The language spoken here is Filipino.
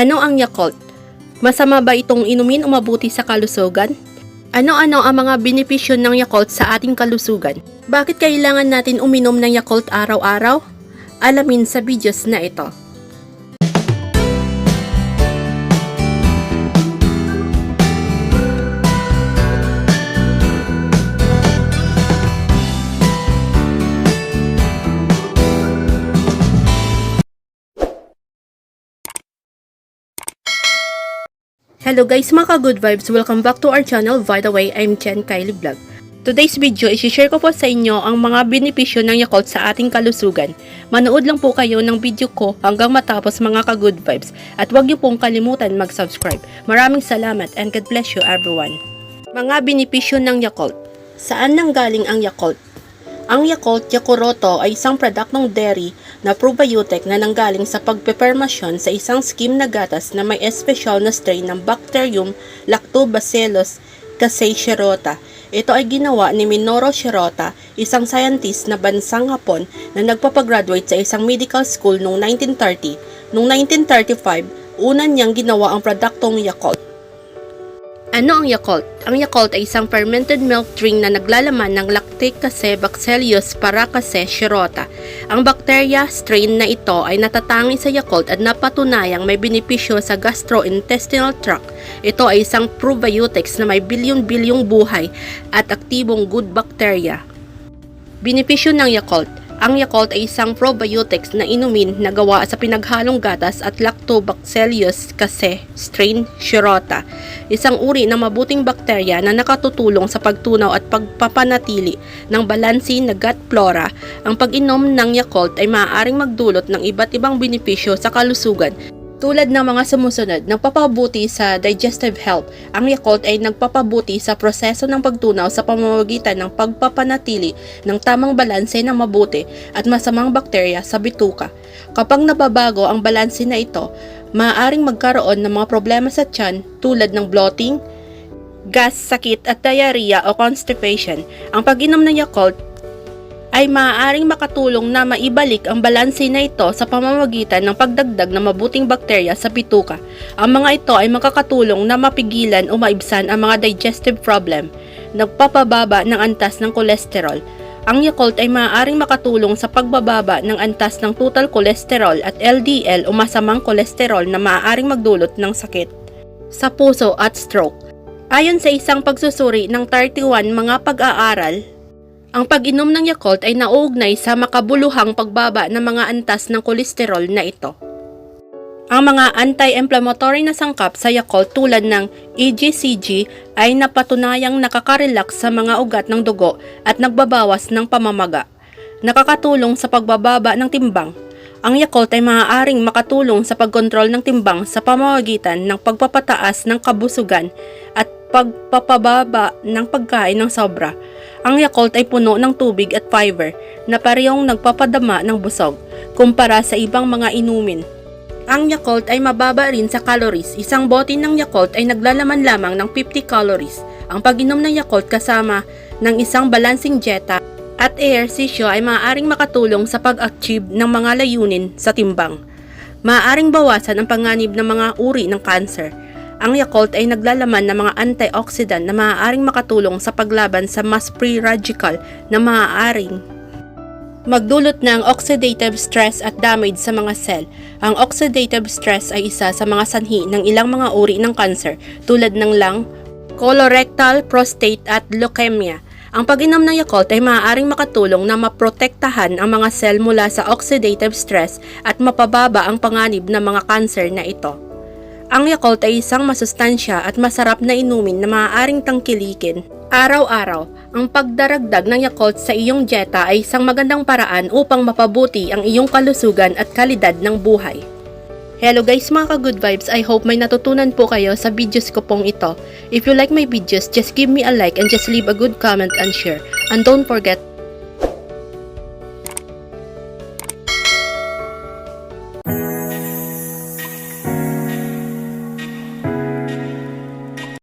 Ano ang Yakult? Masama ba itong inumin o mabuti sa kalusugan? Ano-ano ang mga benepisyo ng Yakult sa ating kalusugan? Bakit kailangan natin uminom ng Yakult araw-araw? Alamin sa videos na ito. Hello guys, mga good vibes, welcome back to our channel. By the way, I'm Chen Kylie Vlog. Today's video, isi-share ko po sa inyo ang mga benepisyo ng Yakult sa ating kalusugan. Manood lang po kayo ng video ko hanggang matapos, mga ka-good vibes. At huwag niyo pong kalimutan mag-subscribe. Maraming salamat and God bless you everyone. Mga benepisyo ng Yakult. Saan nanggaling ang Yakult? Ang Yakult Yakuroto ay isang produktong dairy na probiotic na nanggaling sa pagpepermasyon sa isang skim na gatas na may espesyal na strain ng Bacterium Lactobacillus casei shirota. Ito ay ginawa ni Minoru Shirota, isang scientist na bansang Hapon na nagpapagraduate sa isang medical school noong 1930. Noong 1935, una niyang ginawa ang produktong Yakult. Ano ang Yakult? Ang Yakult ay isang fermented milk drink na naglalaman ng Lactobacillus paracasei shirota. Ang bakterya strain na ito ay natatangi sa Yakult at napatunayang may benepisyo sa gastrointestinal tract. Ito ay isang probiotics na may bilyon-bilyong buhay at aktibong good bacteria. Benepisyo ng Yakult. Ang Yakult ay isang probiotics na inumin na gawa sa pinaghalong gatas at Lactobacillus casei strain shirota, isang uri ng mabuting bakterya na nakatutulong sa pagtunaw at pagpapanatili ng balanse na gut flora. Ang pag-inom ng Yakult ay maaaring magdulot ng iba't ibang benepisyo sa kalusugan, tulad ng mga sumusunod: nagpapabuti sa digestive health. Ang Yakult ay nagpapabuti sa proseso ng pagtunaw sa pamamagitan ng pagpapanatili ng tamang balanse ng mabuti at masamang bakterya sa bituka. Kapag nababago ang balanse na ito, maaaring magkaroon ng mga problema sa tiyan tulad ng bloating, gas, sakit at diarrhea o constipation. Ang pag-inom ng Yakult ay maaaring makatulong na maibalik ang balanse na ito sa pamamagitan ng pagdagdag ng mabuting bakterya sa bituka. Ang mga ito ay makakatulong na mapigilan o maibsan ang mga digestive problem. Nagpapababa ng antas ng kolesterol. Ang Yakult ay maaaring makatulong sa pagbababa ng antas ng total cholesterol at LDL o masamang kolesterol na maaaring magdulot ng sakit sa puso at stroke. Ayon sa isang pagsusuri ng 31 mga pag-aaral, ang pag-inom ng Yakult ay nauugnay sa makabuluhang pagbaba ng mga antas ng kolesterol na ito. Ang mga anti-inflammatory na sangkap sa Yakult tulad ng EGCG ay napatunayang nakaka-relax sa mga ugat ng dugo at nagbabawas ng pamamaga. Nakakatulong sa pagbababa ng timbang. Ang Yakult ay maaaring makatulong sa pagkontrol ng timbang sa pamamagitan ng pagpapataas ng kabusugan at pagpapababa ng pagkain ng sobra. Ang Yakult ay puno ng tubig at fiber na parehong nagpapadama ng busog kumpara sa ibang mga inumin. Ang Yakult ay mababa rin sa calories. Isang bote ng Yakult ay naglalaman lamang ng 50 calories. Ang pag-inom ng Yakult kasama ng isang balancing dieta at ehersisyo ay maaaring makatulong sa pag-achieve ng mga layunin sa timbang. Maaaring bawasan ang panganib ng mga uri ng cancer. Ang Yakult ay naglalaman ng mga antioxidant na maaaring makatulong sa paglaban sa mas free radical na maaaring magdulot ng oxidative stress at damage sa mga cell. Ang oxidative stress ay isa sa mga sanhi ng ilang mga uri ng cancer tulad ng lung, colorectal, prostate at leukemia. Ang pag-inom ng Yakult ay maaaring makatulong na maprotektahan ang mga cell mula sa oxidative stress at mapababa ang panganib ng mga cancer na ito. Ang Yakult ay isang masustansya at masarap na inumin na maaaring tangkilikin araw-araw. Ang pagdaragdag ng Yakult sa iyong dieta ay isang magandang paraan upang mapabuti ang iyong kalusugan at kalidad ng buhay. Hello guys, mga ka-good vibes, I hope may natutunan po kayo sa videos ko pong ito. If you like my videos, just give me a like and just leave a good comment and share. And don't forget